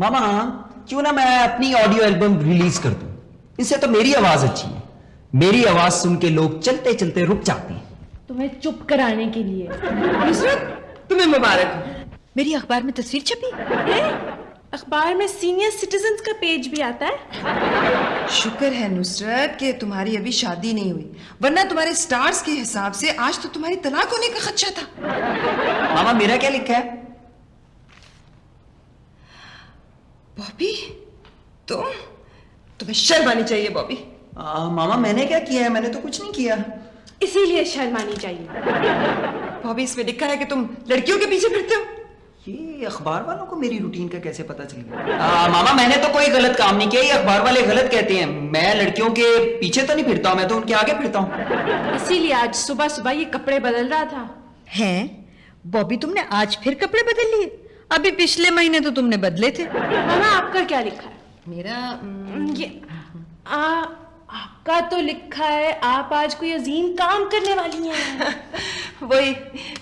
मामा क्यों ना मैं अपनी ऑडियो एल्बम रिलीज कर दूं, इससे तो मेरी आवाज अच्छी है। मेरी आवाज सुन के लोग चलते चलते रुक जाते हैं। तुम्हें चुप कराने के लिए। नुसरत तुम्हें मुबारक हो। मेरी अखबार में तस्वीर छपी है? अखबार में सीनियर सिटीजन्स का पेज भी आता है। शुक्र है नुसरत कि तुम्हारी अभी शादी नहीं हुई, वरना तुम्हारे स्टार्स के हिसाब से आज तो तुम्हारी तलाक होने का खदशा था। मामा मेरा क्या लिखा है? बॉबी तुम्हें शर्म आनी चाहिए बॉबी। मामा मैंने क्या किया है? मैंने तो कुछ नहीं किया। इसीलिए शर्म आनी चाहिए। बॉबी इसमें लिखा है कि तुम लड़कियों के पीछे फिरते हो। ये अखबार वालों को मेरी रूटीन का कैसे पता चल गया? मामा मैंने तो कोई गलत काम नहीं किया, ये अखबार वाले गलत कहते हैं। मैं लड़कियों के पीछे तो नहीं फिरता हूँ, मैं तो उनके आगे फिरता हूँ। इसीलिए आज सुबह सुबह ये कपड़े बदल रहा था। हैं? बॉबी तुमने आज फिर कपड़े बदल लिए? अभी पिछले महीने तो तुमने बदले थे। मामा आपका क्या लिखा है? मेरा ये आपका तो लिखा है आप आज कोई अजीम काम करने वाली हैं। वही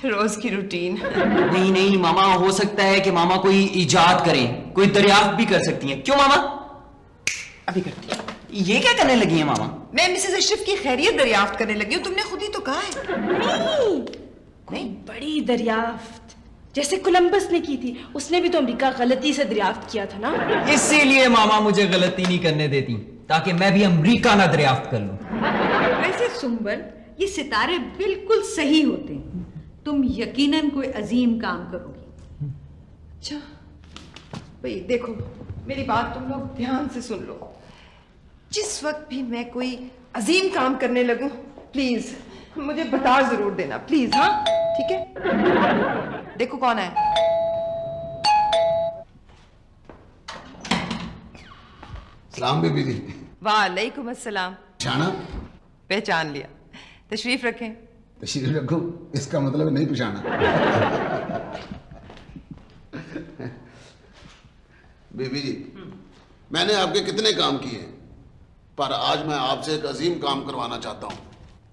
रोज की रूटीन। नहीं नहीं मामा, हो सकता है कि मामा कोई इजाद करें, कोई दरियाफ्त भी कर सकती हैं। क्यों मामा? अभी करती हूँ। ये क्या करने लगी है मामा? मैं मिसेस अशरफ की खैरियत दरियाफ्त करने लगी हूँ, तुमने खुद ही तो कहा है। नहीं बड़ी दरियाफ्त जैसे कोलंबस ने की थी, उसने भी तो अमेरिका गलती से दरियाफ्त किया था ना। इसीलिए मामा मुझे गलती नहीं करने देती, ताकि मैं भी अमेरिका ना दरियाफ्त कर लूं। वैसे सुंबल, ये सितारे बिल्कुल सही होते हैं। तुम यकीनन कोई अजीम काम करोगी। अच्छा भाई देखो, मेरी बात तुम लोग ध्यान से सुन लो। जिस वक्त भी मैं कोई अजीम काम करने लगूं, प्लीज मुझे बता जरूर देना, प्लीज। हाँ ठीक है। देखो कौन है। सलाम बीबी जी। वालेकुम अस्सलाम। पहचाना? पहचान लिया। तशरीफ रखें। तशरीफ रखो, इसका मतलब नहीं पहचाना। बीबी जी, मैंने आपके कितने काम किए, पर आज मैं आपसे एक अजीम काम करवाना चाहता हूँ।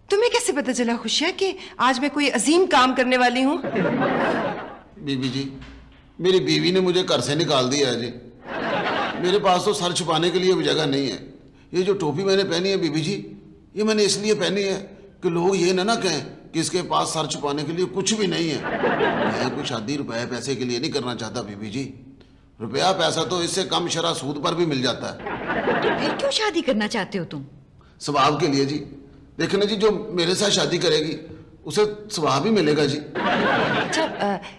तुम्हें कैसे पता चला खुशिया कि आज मैं कोई अजीम काम करने वाली हूँ? बीबी जी, मेरी बीवी ने मुझे घर से निकाल दिया है जी। मेरे पास तो सर छुपाने के लिए भी जगह नहीं है। ये जो टोपी मैंने पहनी है बीबी जी, ये मैंने इसलिए पहनी है कि लोग ये ना कहें कि इसके पास सर छुपाने के लिए कुछ भी नहीं है। मैं कोई शादी रुपए पैसे के लिए नहीं करना चाहता बीबी जी। रुपया पैसा तो इससे कम शरह सूद पर भी मिल जाता है। तो फिर क्यों शादी करना चाहते हो तुम? स्वभाव के लिए जी। देखना जी, जो मेरे साथ शादी करेगी उसे स्वभाव भी मिलेगा जी। अच्छा,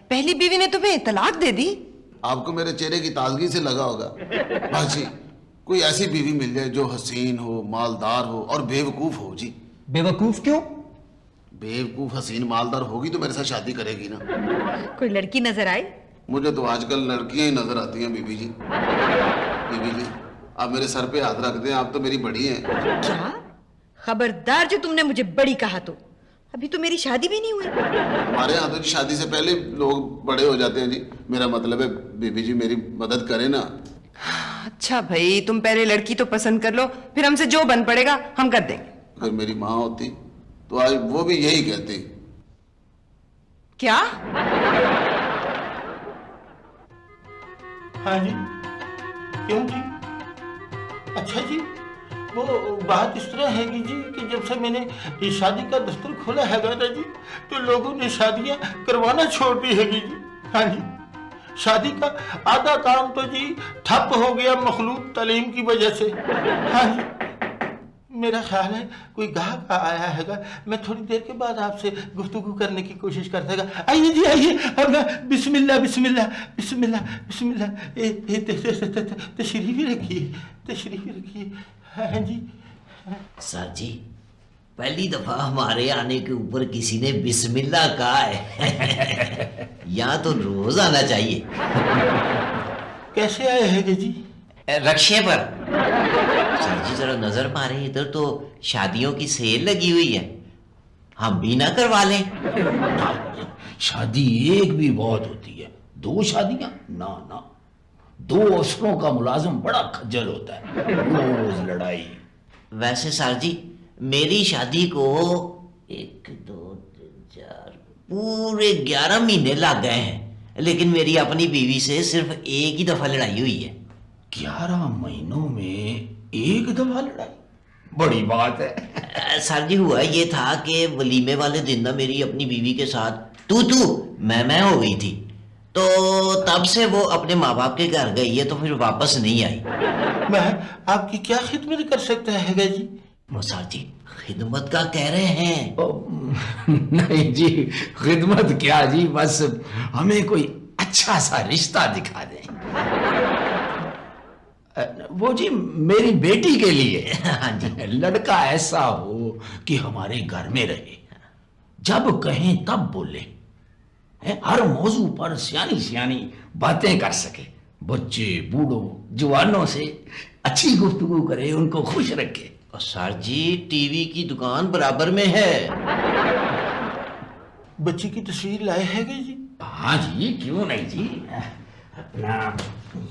पहली बीवी ने तुम्हें तलाक दे दी? आपको मेरे चेहरे की ताजगी से लगा होगा। बस जी, कोई ऐसी बीवी मिल जाए जो हसीन हो, मालदार हो और बेवकूफ हो जी। बेवकूफ क्यों? बेवकूफ हसीन मालदार होगी तो मेरे साथ शादी करेगी ना। कोई लड़की नजर आई? मुझे तो आजकल लड़कियां ही नजर आती हैं बीबी जी। बीबी जी, आप मेरे सर पे हाथ रख दें, आप तो मेरी बड़ी हैं। क्या? खबरदार जो तुमने मुझे बड़ी कहा तो। अभी तो मेरी शादी भी नहीं हुई। हमारे यहाँ तो शादी से पहले लोग बड़े हो जाते हैं जी। मेरा मतलब है बीबी जी मेरी मदद करें ना। अच्छा भाई, तुम पहले लड़की तो पसंद कर लो, फिर हमसे जो बन पड़ेगा हम कर देंगे। अगर मेरी माँ होती तो आज वो भी यही कहती। क्या? हाँ जी, क्यों जी? अच्छा जी, वो बात इस तरह है कि जब से मैंने ये शादी का दफ्तर खोला है ना जी, तो लोगों ने शादियां करवाना छोड़ दी है जी। हाँ जी, शादी का आधा काम तो जी ठप हो गया मखलूत तालीम की वजह से। हाँ जी, मेरा ख्याल है कोई गाहक आया हैगा, मैं थोड़ी देर के बाद आपसे गुफ्तगू करने की कोशिश करता है। आइए जी आइए, अब बिस्मिल्लाह बिस्मिल्लाह बिस्मिल्लाह बिस्मिल्लाह, तशरीफ रखिए, तशरीफ रखिए। हाँ जी। सर जी, पहली दफा हमारे आने के ऊपर किसी ने बिस्मिल्लाह कहा है। यहाँ तो रोज आना चाहिए। कैसे आए हैं जी? रक्शे पर। सर जी जरा नजर मारे, इधर तो शादियों की सेल लगी हुई है, हम भी ना करवा लें? शादी एक भी बहुत होती है, दो शादियां ना ना। दो अफसरों का मुलाजिम बड़ा खज्जल होता है, रोज लड़ाई। वैसे सर जी, मेरी शादी को 1 2 3 4 पूरे 11 महीने लग गए हैं, लेकिन मेरी अपनी बीवी से सिर्फ एक ही दफा लड़ाई हुई है। 11 महीनों में एक दफा लड़ाई, बड़ी बात है। सर जी हुआ ये था कि वलीमे वाले दिन ना मेरी अपनी बीवी के साथ तू मैं हो गई थी, तो तब से वो अपने माँ बाप के घर गई है, तो फिर वापस नहीं आई। मैं आपकी क्या खिदमत कर सकता है जी? वो सर जी खिदमत का कह रहे हैं। नहीं जी, खिदमत क्या जी, बस हमें कोई अच्छा सा रिश्ता दिखा दें। वो जी मेरी बेटी के लिए। हाँ जी। लड़का ऐसा हो कि हमारे घर में रहे, जब कहें तब बोले, हर मौजू पर सियानी सियानी बातें कर सके, बच्चे बूढ़ों जवानों से अच्छी गुफ्तगू करे, उनको खुश रखे। और सर जी टीवी की दुकान बराबर में है। बच्ची की तस्वीर लाए हैं जी? हाँ जी, क्यों नहीं जी, अपना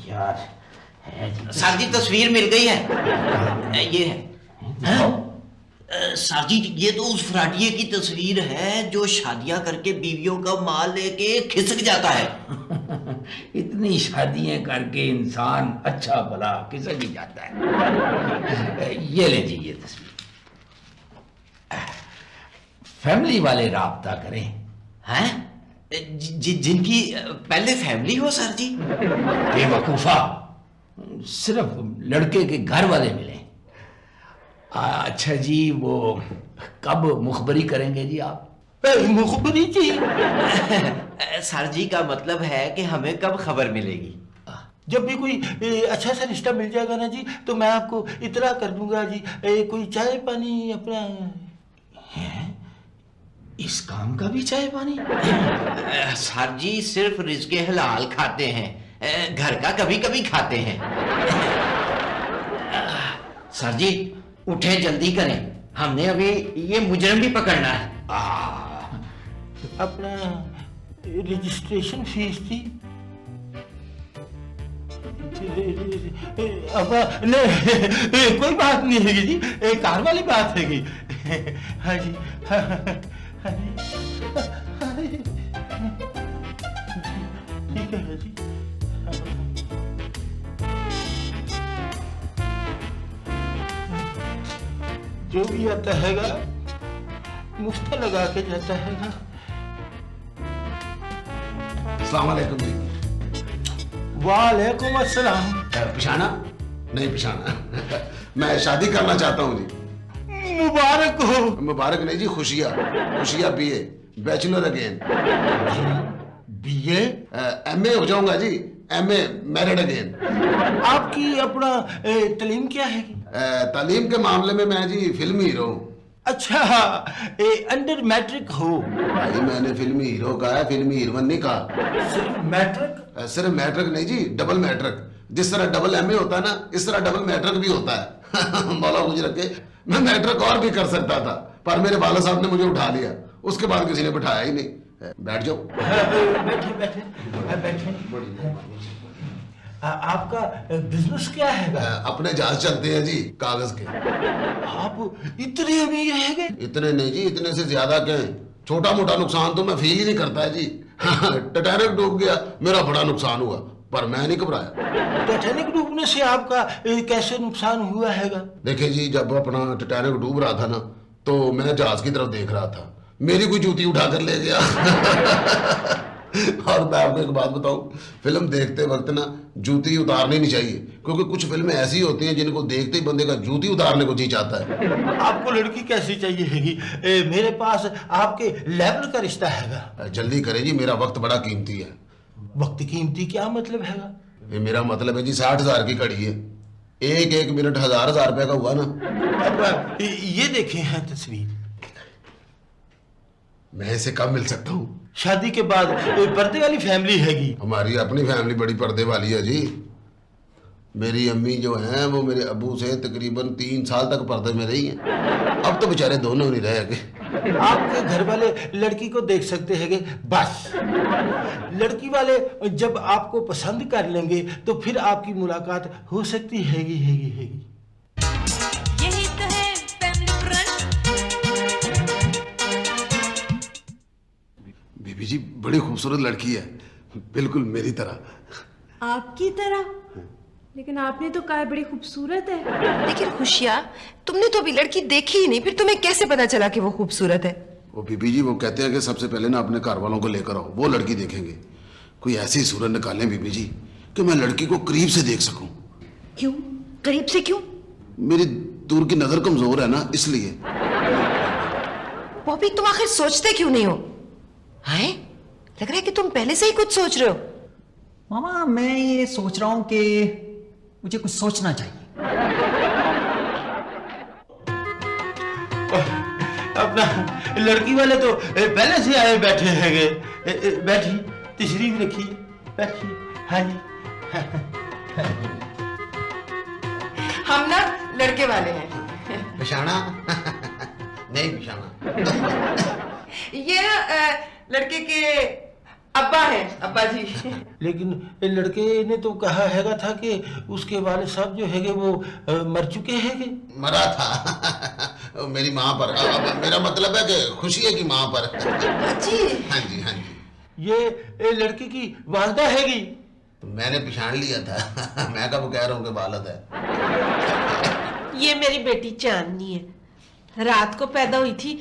यार है जी। सर जी तस्वीर मिल गई है, ये है। सर जी ये तो उस फराटिये की तस्वीर है जो शादियां करके बीवियों का माल लेके खिसक जाता है। इतनी शादियां करके इंसान अच्छा भला खिसक ही जाता है। ये ले जी ये तस्वीर, फैमिली वाले राब्ता करें। हैं जिनकी पहले फैमिली हो सर जी? बेवकूफा, सिर्फ लड़के के घर वाले मिले। अच्छा जी, वो कब मुखबरी करेंगे जी आप? मुखबरी जी? सर जी का मतलब है कि हमें कब खबर मिलेगी? जब भी कोई अच्छा सा रिश्ता मिल जाएगा ना जी, तो मैं आपको इतला कर दूंगा जी। कोई चाय पानी अपना है? इस काम का भी चाय पानी? सर जी सिर्फ रिज़्क़े हलाल खाते हैं, घर का कभी कभी खाते हैं। सर जी उठे, जल्दी करें, हमने अभी ये मुजरिम भी पकड़ना है। अपना रजिस्ट्रेशन फीस थी? नहीं कोई बात नहीं है जी, कार वाली बात है। हाँ जी, हाँ जी, ठीक है जी। जो भी आता हैगा मुफ्त लगा के जाता हैगा। अस्सलाम वालेकुम जी। वालेकुम अस्सलाम। पिशाना? नहीं पिशाना। मैं शादी करना चाहता हूँ जी। मुबारक हो। मुबारक नहीं जी, खुशियाँ। खुशियाँ BA, bachelor again. BA? MA हो जाऊंगा जी, एमए मैरिड अगेन। आपकी अपना तालीम क्या है? तालीम के मामले में मैं जी फिल्मी हीरो हूँ। अच्छा, अंडर मैट्रिक हो? भाई मैंने फिल्मी हीरो कहा है, फिल्मी हीरोइन नहीं कहा। सिर्फ मैट्रिक? सिर्फ मैट्रिक नहीं जी, डबल मैट्रिक। जिस तरह डबल एमए होता है ना, इस तरह डबल मैट्रिक भी होता है। मौला मुझे रखे, मैं मैट्रिक और भी कर सकता था, पर मेरे वाला साहब ने मुझे उठा लिया, उसके बाद किसी ने बिठाया ही नहीं। बैठ जाओ। बैठे बैठे बैठे। आपका बिजनेस क्या है? अपने जहाज चलते हैं जी, कागज के। आप इतने अमीर हैं? इतने नहीं जी, इतने से ज्यादा कहें। छोटा मोटा नुकसान तो मैं फील ही नहीं करता है जी। टाइटैनिक डूब गया, मेरा बड़ा नुकसान हुआ, पर मैं नहीं घबराया। टाइटैनिक डूबने से आपका कैसे नुकसान हुआ है? देखिए जी, जब अपना टाइटैनिक डूब रहा था ना, तो मैं जहाज की तरफ देख रहा था, मेरी कोई जूती उठा कर ले गया। और मैं आपको एक बात बताऊं, फिल्म देखते वक्त ना जूती उतारनी नहीं चाहिए, क्योंकि कुछ फिल्में ऐसी होती हैं जिनको देखते ही बंदे का जूती उतारने को जी चाहता है। आपको लड़की कैसी चाहिए हैगी? मेरे पास आपके लेवल का रिश्ता हैगा। जल्दी करें जी, मेरा वक्त बड़ा कीमती है। वक्त कीमती क्या मतलब हैगा? मेरा मतलब है जी 60,000 की घड़ी है, एक एक मिनट 1000 रुपए का हुआ ना। अब ये देखे हैं तस्वीर। मैं इसे कब मिल सकता हूँ? शादी के बाद पर्दे वाली फैमिली हैगी। हमारी अपनी फैमिली बड़ी पर्दे वाली है जी। मेरी अम्मी जो हैं वो मेरे अबू से तकरीबन 3 साल तक पर्दे में रही हैं। अब तो बेचारे दोनों नहीं रहे। आपके घर वाले लड़की को देख सकते हैं बस। लड़की वाले जब आपको पसंद कर लेंगे तो फिर आपकी मुलाकात हो सकती हैगी। यही तो है फैमिली फ्रंट। बीबी जी बड़ी खूबसूरत लड़की है, बिल्कुल मेरी तरह। आपकी तरह? लेकिन आपने तो कहा बड़ी खूबसूरत है। लेकिन खुशिया, तुमने तो अभी लड़की देखी ही नहीं, फिर तुम्हें कैसे पता चला कि वो खूबसूरत है? वो बीबी जी वो कहते हैं कि सबसे पहले ना अपने घर वालों को लेकर आओ, वो लड़की देखेंगे। कोई ऐसी सूरत निकालें बीबी जी कि मैं लड़की को करीब से देख सकूं। क्यों? करीब से क्यों? मेरी दूर की नजर कमजोर है ना, इसलिए। बॉबी, तुम आखिर सोचते क्यों नहीं हो? हैं? लग रहा है कि तुम पहले से ही कुछ सोच रहे हो। मामा मैं ये सोच रहा हूं कि मुझे कुछ सोचना चाहिए। अपना लड़की वाले तो पहले से आए बैठे हैं। बैठी, तशरीफ रखी, बैठी। हाँ जी। हम ना लड़के वाले हैं। बिशाना नहीं बिशाना। ये ना लड़के के अब्बा हैं, अब्बा जी। लेकिन लड़के ने तो कहा हैगा था कि उसके वाले साहब जो हैगे वो मर चुके हैगे। मरा था मेरी माँ पर। मेरा मतलब है कि खुशिया की माँ पर। जी हाँ जी, हाँ जी। ये लड़की की वालदा हैगी। तो मैंने पिछाड़ लिया था। मैं कब कह रहा हूँ कि वालद है। ये मेरी बेटी चांदनी है, रात को पैदा हुई थी,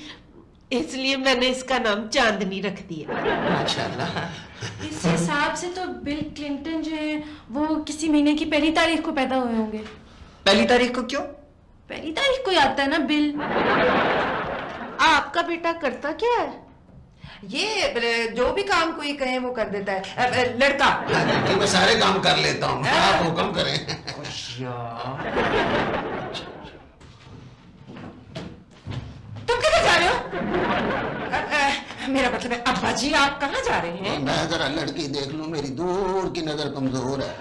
इसलिए मैंने इसका नाम चांदनी रख दिया। माशाल्लाह। इस हिसाब से तो बिल क्लिंटन जो है वो किसी महीने की 1 तारीख को पैदा हुए होंगे। 1 तारीख को क्यों? 1 तारीख को ही आता है ना बिल। आपका बेटा करता क्या है? ये जो भी काम कोई कहे वो कर देता है। लड़का। हाँ जी, मैं सारे काम कर लेता हूँ, आप हुक्म करें। तुम किधर जा रहे हो? मेरा मतलब है अब्बा जी, आप कहाँ जा रहे हैं? मैं जरा लड़की देख लूं, मेरी दूर की नजर कमजोर है।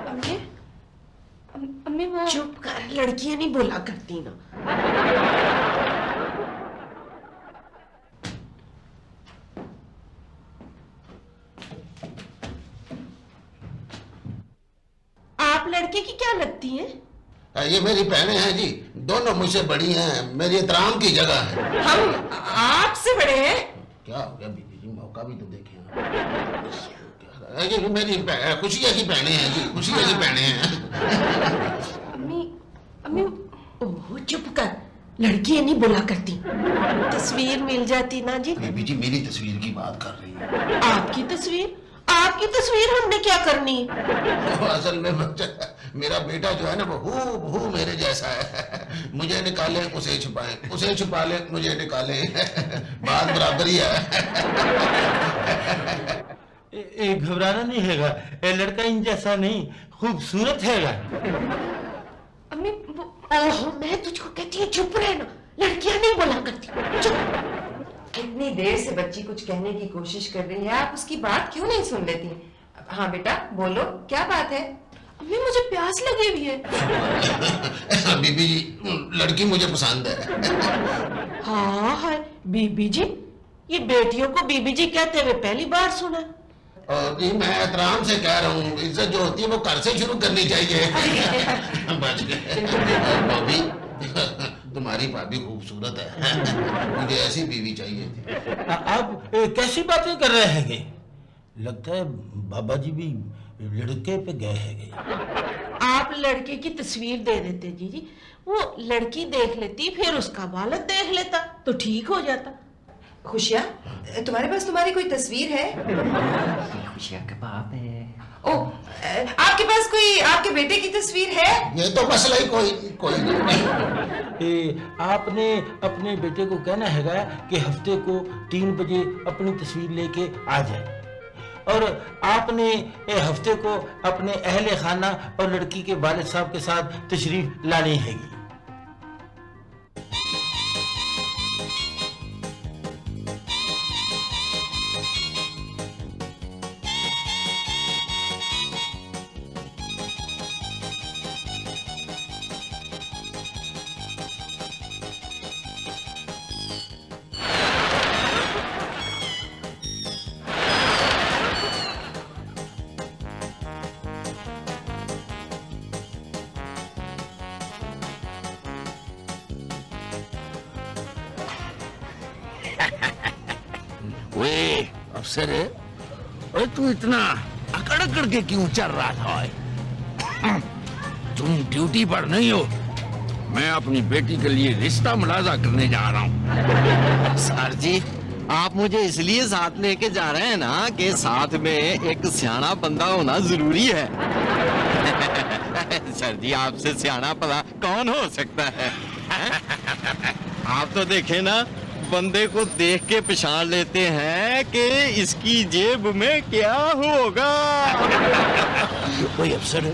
अम्मी, अम्मी वो चुप कर, लड़कियां नहीं बोला करती ना। आप लड़के की क्या लगती हैं? ये मेरी बहनें हैं जी, दोनों मुझसे बड़ी हैं, मेरी एहतराम की जगह है। हम आपसे बड़े हैं? क्या हो गया बीबी जी, मौका भी तो देखें। ये मेरी खुशिया की बहनें हैं जी, खुशिया की बहनें हैं। अम्मी, अम्मी ओह चुप कर, लड़कियां नहीं बोला करती। तस्वीर मिल जाती ना जी। बीबी जी मेरी तस्वीर की बात कर रही है। आपकी तस्वीर? आपकी तस्वीर हमने क्या करनी? असल में मेरा बेटा जो है ना वो हूबहू मेरे जैसा है। मुझे निकाले उसे छुपाए, उसे छुपा ले मुझे निकाले, बात बराबर ही है। घबराना नहीं हैगा, लड़का इन जैसा नहीं, खूबसूरत हैगा। अम्मी ओह, मैं तुझको कहती हूँ चुप रहना, लड़कियां नहीं बोला करती, चुप। इतनी देर से बच्ची कुछ कहने की कोशिश कर रही है, आप उसकी बात क्यों नहीं सुन लेती? हाँ बेटा बोलो, क्या बात है? अम्मी मुझे प्यास लगी हुई है। बीबी जी लड़की मुझे पसंद है। हाँ है बीबी जी, ये बेटियों को बीबी जी कहते हुए पहली बार सुना। और जी मैं एहतराम से कह रहा हूँ, इज्जत जो होती है वो घर से शुरू करनी चाहिए। बच गए भाभी, तुम्हारी भाभी खूबसूरत है, मुझे ऐसी बीवी चाहिए थी। आप कैसी बातें कर रहे हैं? लगता है बाबा जी भी लड़के पे गए हैं। आप लड़के की तस्वीर दे देते जी, वो लड़की देख लेती, फिर उसका वालिद देख लेता तो ठीक हो जाता। खुशिया, तुम्हारे पास तुम्हारी कोई तस्वीर है? खुशिया का बाप है। ओ, आपके पास कोई आपके बेटे की तस्वीर है? ये तो मसला ही कोई नहीं। आपने अपने बेटे को कहना हैगा कि हफ्ते को 3 बजे अपनी तस्वीर लेके आ जाए, और आपने हफ्ते को अपने अहले खाना और लड़की के वालिद साहब के साथ तशरीफ लानी हैगी। ओए अफसर है, ओए तू इतना अकड़ अकड़ के क्यों चल रहा था? तुम ड्यूटी पर नहीं हो, मैं अपनी बेटी के लिए रिश्ता मुलाजा करने जा रहा हूँ। सर जी, आप मुझे इसलिए साथ लेके जा रहे हैं ना कि साथ में एक सियाना बंदा होना जरूरी है। सर जी, आपसे सियाना भला कौन हो सकता है? आप तो देखे ना, बंदे को देख के पहचान लेते हैं कि इसकी जेब में क्या होगा। कोई अफसर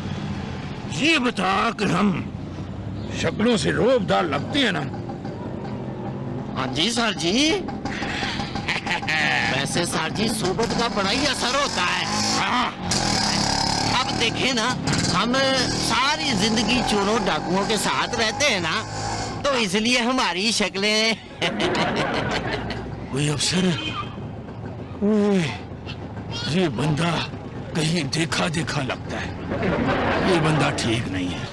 ये बता कि हम शक्लों से रोबदार लगते हैं ना? हाँ जी सर जी, वैसे सर जी सोबत का बड़ा ही असर होता है। अब देखे ना, हम सारी जिंदगी चोरों डाकुओं के साथ रहते हैं ना, तो इसलिए हमारी शक्लें। कोई अफसर ओए, ये बंदा कहीं देखा देखा लगता है, ये बंदा ठीक नहीं है।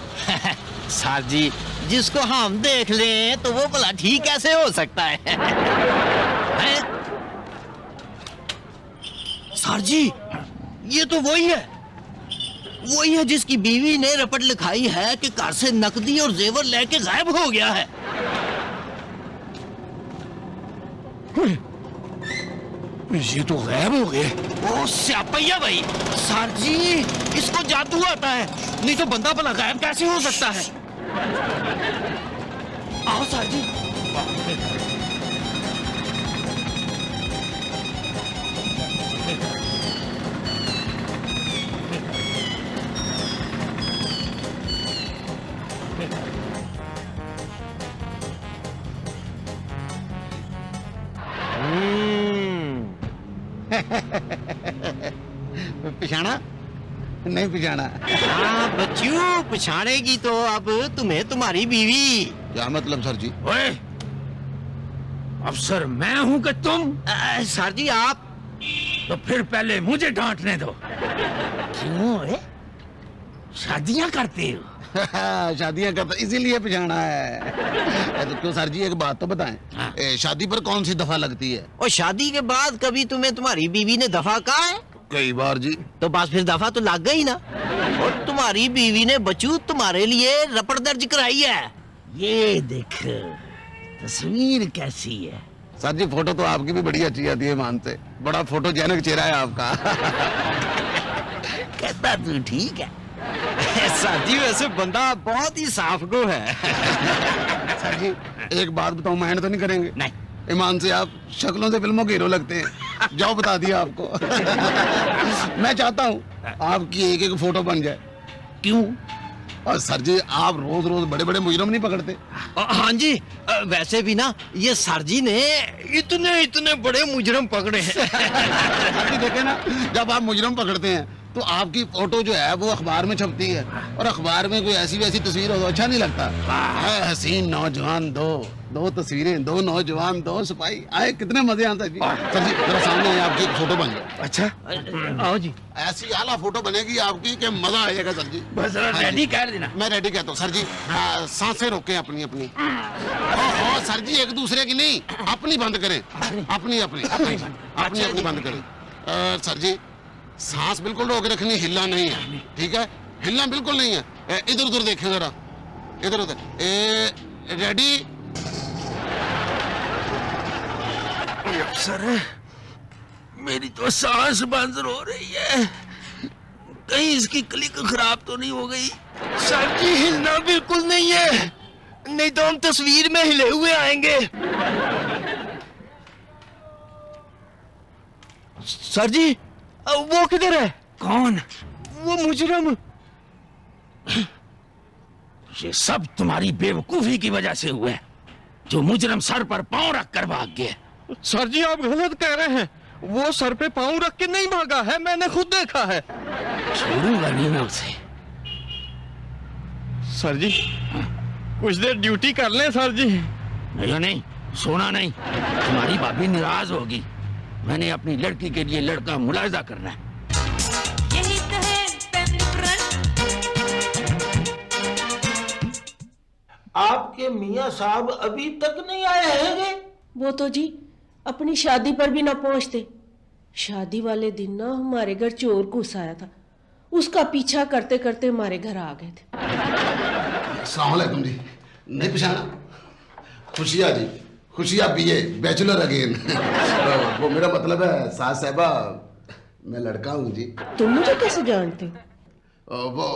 सर जी, जिसको हम देख लें तो वो भला ठीक कैसे हो सकता है? हैं? सर जी, ये तो वही है जिसकी बीवी ने रपट लिखाई है कि घर से नकदी और जेवर लेके गायब हो गया है। ये तो गायब हो गए। ओ स्यापैया भाई, सर जी इसको जादू आता है, नहीं तो बंदा भला गायब कैसे हो सकता है? आओ सर जी। पिछाना नहीं पिछाना। हाँ बच्चू, पिछाड़ेगी तो अब तुम्हें तुम्हारी बीवी। क्या मतलब सर जी? ओए, अफसर मैं हूं कि तुम? सर जी आप। तो फिर पहले मुझे डांटने दो। क्यों? शादियां करते हो? शादियां करता इसीलिए पिछाना है। तो क्यों सर जी, एक बात तो बताएं, शादी पर कौन सी दफा लगती है? और शादी के बाद कभी तुम्हें तुम्हारी बीवी ने दफा कहा है? कई बार जी। तो बस फिर दफा तो लग गई ना। और तुम्हारी बीवी ने बच्चू तुम्हारे लिए रपट दर्ज कराई है। ये देख, तस्वीर कैसी है? सर जी फोटो तो आपकी भी बड़ी अच्छी आती है, मानते, बड़ा फोटोजेनिक चेहरा है आपका। कहता तू ठीक है। सर जी वैसे बंदा बहुत ही साफ गो है। सर जी एक बात बताऊं, माइंड तो नहीं करेंगे? नहीं। ईमान से आप शक्लों से फिल्मों के हीरो लगते हैं। जाओ बता दिया आपको। मैं चाहता हूँ आपकी एक एक फोटो बन जाए। क्यों? और सर जी आप रोज रोज बड़े बड़े मुजरम नहीं पकड़ते? हाँ जी, वैसे भी ना ये सर जी ने इतने इतने बड़े मुजरम पकड़े हैं। सर जी देखे ना, जब आप मुजरम पकड़ते हैं तो आपकी फोटो जो है वो अखबार में छपती है, और अखबार में कोई ऐसी वैसी तस्वीर हो तो अच्छा नहीं लगता है। हसीन नौजवान दो तस्वीरें, दो नौजवान दो सिपाही, आए कितने मजे आते जी। सर जी मेरा सामने है, आपकी एक फोटो बन जाए। अच्छा आओ जी। ऐसी आला फोटो बनेगी आपकी कि मजा आएगा सर जी। बस रेडी कर देना। मैं रेडी कहता हूँ सर जी। सांसें रोकें अपनी अपनी। ओहो सर जी, एक दूसरे की नहीं, अपनी बंद करें। अपनी अपनी अपनी अपनी अपनी बंद करें। सर जी सांस बिल्कुल रोक रखनी, हिलना नहीं है, ठीक है? हिलना बिल्कुल नहीं है। इधर उधर देखें जरा, इधर उधर। रेडी? अफसर मेरी तो सांस बंद हो रही है, कहीं इसकी क्लिक खराब तो नहीं हो गई? सर जी हिलना बिल्कुल नहीं है, नहीं तो हम तस्वीर में हिले हुए आएंगे। सर जी वो किधर है? कौन? वो मुजरम। ये सब तुम्हारी बेवकूफी की वजह से हुआ है, जो मुजरम सर पर पांव रख कर भाग गया। सर जी आप गलत कह रहे हैं, वो सर पे पांव रख के नहीं भागा है, मैंने खुद देखा है। छोड़ूंगा नहीं मैं उसे। सर जी कुछ देर ड्यूटी कर लें सर जी। नहीं नहीं, सोना नहीं, तुम्हारी भाभी नाराज होगी। मैंने अपनी लड़की के लिए लड़का मुलायजा करना है। यही तो है फैमिली फ्रंट। आपके मियाँ साहब अभी तक नहीं आए हैं? वो तो जी अपनी शादी पर भी ना पहुंचते। शादी वाले दिन ना हमारे घर चोर घुस आया था, उसका पीछा करते करते हमारे घर आ गए थे। अस्सलाम वालेकुम जी। नहीं पहचाना? खुशिया जी, खुशिया बीए, बैचलर अगेन। वो मेरा मतलब है सास साहबा, मैं लड़का हूँ जी। तुम मुझे कैसे जानते हो? वो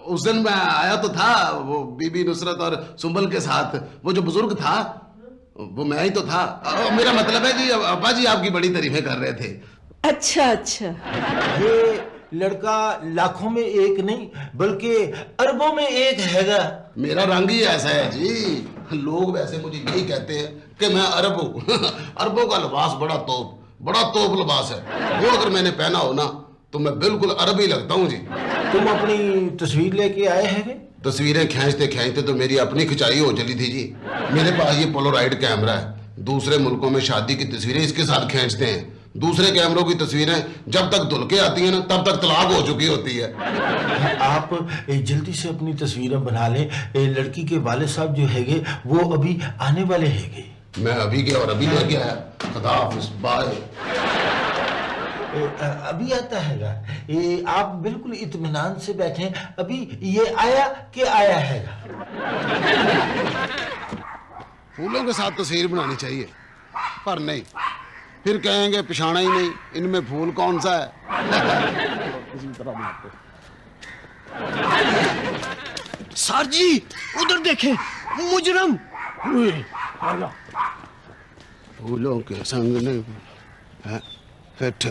उस दिन मैं आया तो था, वो बीबी नुसरत और सुंबल के साथ। वो जो बुजुर्ग था वो मैं ही तो था। मेरा मतलब है जी, अब्बा जी आपकी बड़ी तारीफें कर रहे थे। अच्छा अच्छा। ये लड़का लाखों में एक नहीं बल्कि अरबों में एक हैगा। मेरा रंग ही ऐसा है जी। लोग वैसे मुझे यही कहते हैं कि मैं अरब हूँ। अरबों का लिबास बड़ा तोप लिबास है। वो अगर मैंने पहना हो ना तो मैं बिल्कुल अरबी लगता हूँ जी। तुम अपनी तस्वीर लेके आए हैं? तस्वीरें खींचते तो मेरी अपनी खिंचाई हो चली थी जी। मेरे पास ये पोलोराइड कैमरा है। दूसरे मुल्कों में शादी की तस्वीरें इसके साथ खींचते हैं। दूसरे कैमरों की तस्वीरें जब तक धुल के आती है ना तब तक तलाक हो चुकी होती है। आप जल्दी से अपनी तस्वीरें बना लें। लड़की के वाले साहब जो हैगे वो अभी आने वाले हैगे। मैं अभी के और अभी लेके आया। खुदा हाफिज़, बाय। अभी आता हैगा। आप बिल्कुल इत्मीनान से बैठें। अभी ये आया कि आया हैगा। फूलों के साथ तस्वीर बनानी चाहिए, पर नहीं, फिर कहेंगे पिछाना ही नहीं, इनमें फूल कौन सा है। किसी तरह बनाते। सर जी उधर देखें, मुजरम। फूलों के संग ने फिट।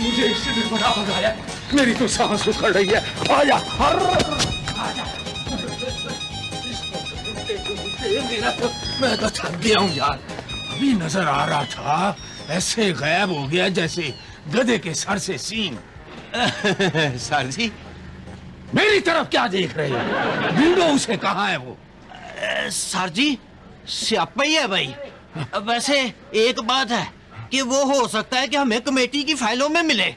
मुझे इससे भी बड़ा भगाया। मेरी तो सांस उखड़ रही है। आजा, मैं तो थक गया हूँ यार। अभी नजर आ रहा था ऐसे गायब हो गया जैसे गधे के सर से सींग। सर जी मेरी तरफ क्या देख रहे हो? ढूंढो उसे, कहाँ है वो? सर जी स्यापा ही है भाई। वैसे एक बात है कि वो हो सकता है कि हमें कमेटी की फाइलों में मिले।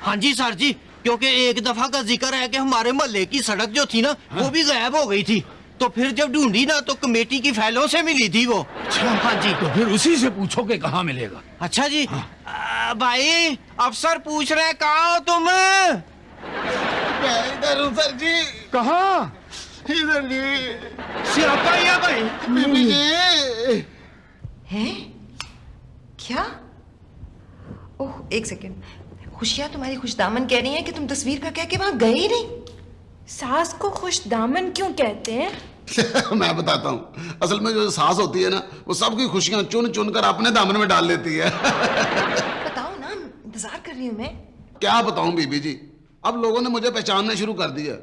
हाँ जी सर जी, क्योंकि एक दफा का जिक्र है कि हमारे मोहल्ले की सड़क जो थी ना वो भी गायब हो गई थी। तो फिर जब ढूंढी ना तो कमेटी की फाइलों से मिली थी वो। अच्छा, हाँ जी। तो फिर उसी से पूछो कि कहाँ मिलेगा। अच्छा जी। भाई अफसर पूछ रहे हैं कहाँ हो तुम? इधर हूँ सर जी। कहाँ? इधर जी। स्यापा ही है भाई। बीबी जी। हैं? क्या? ओह, एक सेकेंड। खुशियाँ तुम्हारी खुशदामन कह रही हैं कि तुम तस्वीर का कह के वहां गए ही नहीं। सास को खुशदामन क्यों कहते हैं? मैं बताता हूँ। असल में जो सास होती है ना वो सबकी खुशियां चुन चुन कर अपने दामन में डाल लेती है। बताओ ना, इंतजार कर रही हूँ मैं। क्या बताऊं बीबी जी, अब लोगों ने मुझे पहचानना शुरू कर दिया।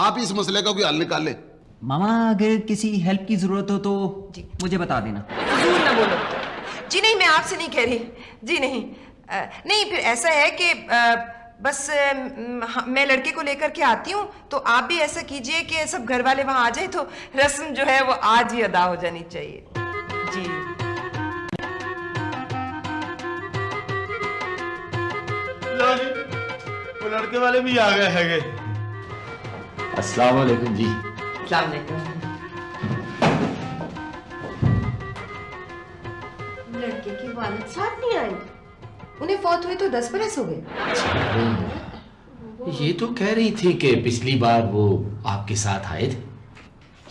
आप इस मसले का कोई हल निकाल ले। मामा अगर किसी हेल्प की जरूरत हो तो मुझे बता देना। फजूल ना बोलो जी। नहीं, मैं आपसे नहीं कह रही जी। नहीं नहीं, फिर ऐसा है कि बस मैं लड़के को लेकर के आती हूँ, तो आप भी ऐसा कीजिए कि सब घर वाले वहां आ जाए तो रस्म जो है वो आज ही अदा हो जानी चाहिए जी। लो जी, वो लड़के वाले भी आ गए हैगे। अस्सलाम वालेकुम जी। अस्सलाम वालेकुम। लड़के के वालिद साथ नहीं आए? उन्हें फौत हुए तो 10 बरस हो गए। ये तो कह रही थी कि पिछली बार वो आपके साथ आए थे।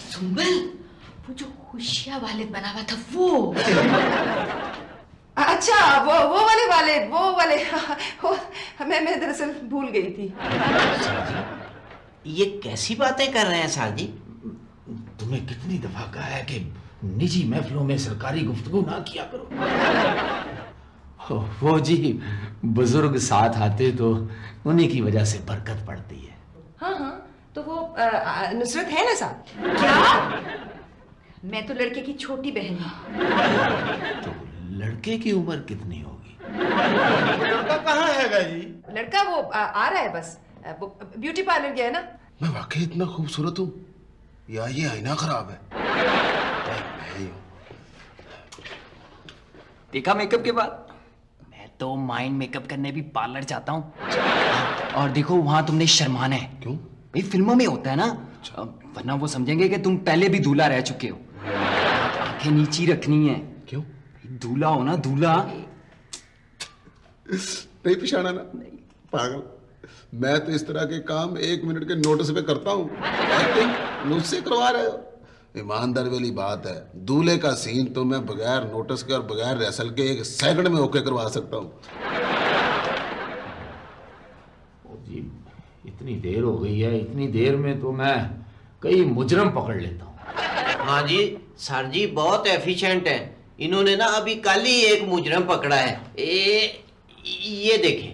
सुंबल, वो जो खुशियाँ वालिद बना हुआ था वो। अच्छा, वो वाले मैं दरअसल भूल गई थी। ये कैसी बातें कर रहे हैं साहब जी? तुम्हें कितनी दफा कहा है कि निजी महफिलों में सरकारी गुफ्तगू ना किया करो। वो जी, बुजुर्ग साथ आते तो उन्हीं की वजह से बरकत पड़ती है। हाँ हाँ, तो वो नुसरत है ना साहब? क्या? मैं तो लड़के की छोटी बहन हूँ। तो लड़के की उम्र कितनी होगी? लड़का कहाँ हैगा जी? लड़का वो आ रहा है बस। वो ब्यूटी पार्लर गया है ना। मैं वाकई इतना खूबसूरत हूँ या ये आईना खराब है? देखा मेकअप के बाद? मैं तो माइंड मेकअप करने भी पार्लर जाता हूँ। और देखो वहां तुमने शर्माना है। क्यों? भाई फिल्मों में होता है ना, वरना वो समझेंगे कि तुम पहले भी दूल्हा रह चुके हो। आंखें नीची रखनी है। क्यों? दूल्हा हो ना, दूल्हा। नहीं पिछाड़ा ना पागल, मैं तो इस तरह के काम 1 मिनट के नोटिस पे करता हूँ। एक्टिंग मुझसे करवा रहे हो? ईमानदारी वाली बात है, दूल्हे का सीन तो मैं बगैर नोटिस के और बगैर रिहर्सल के 1 सेकंड में ओके करवा सकता हूँ। जी इतनी देर हो गई है, इतनी देर में तो मैं कई मुजरम पकड़ लेता हूँ। हाँ जी सर जी बहुत एफिशिएंट है। इन्होंने ना अभी कल ही एक मुजरम पकड़ा है। ये देखें।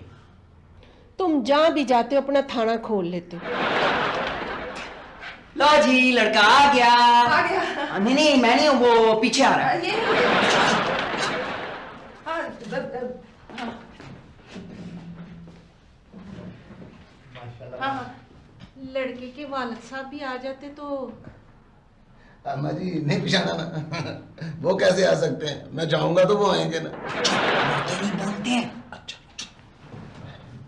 तुम जहां भी जाते हो अपना थाना खोल लेते हो। लो जी लड़का आ गया। आ गया। नहीं नहीं मैं नहीं हूँ, वो पीछे आ रहा है। ये हाँ, हाँ। लड़के के वालिद साहब भी आ जाते तो। अम्मा जी नहीं पिछाड़ा ना, वो कैसे आ सकते हैं? मैं चाहूंगा तो वो आएंगे ना। नहीं बोलते हैं। अच्छा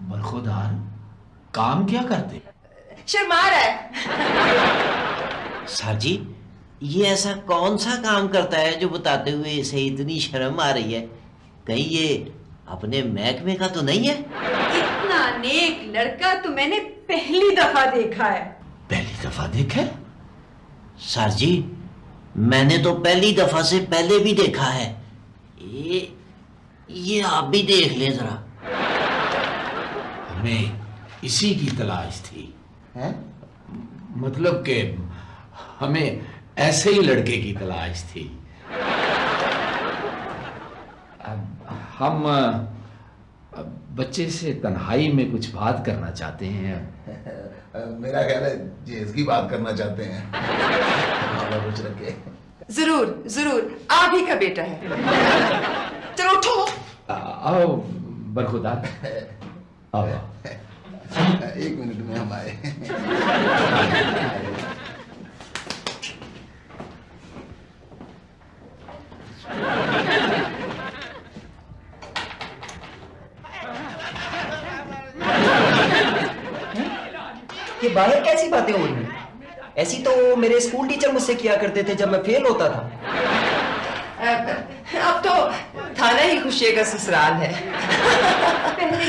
बरखुदार काम क्या करते? शर्मा रहा है। सर जी ये ऐसा कौन सा काम करता है जो बताते हुए इसे इतनी शर्म आ रही है? कहीं ये अपने महकमे का तो नहीं है? इतना नेक लड़का तो मैंने पहली दफा देखा है। पहली दफा देखा? सर जी मैंने तो पहली दफा से पहले भी देखा है। ये आप भी देख ले जरा। हमें इसी की तलाश थी। हैं? मतलब कि हमें ऐसे ही लड़के की तलाश थी। हम बच्चे से तन्हाई में कुछ बात करना चाहते हैं। मेरा ख्याल है ये इसकी बात करना चाहते हैं। मामा कुछ रखे। जरूर जरूर, आप ही का बेटा है। चलो उठो। आओ बरखुदार आओ। 1 मिनट में हम आए। ये बाहर कैसी बातें हो रही हैं? ऐसी तो मेरे स्कूल टीचर मुझसे किया करते थे जब मैं फेल होता था। अब तो थाना ही खुशी का ससुराल है। पहले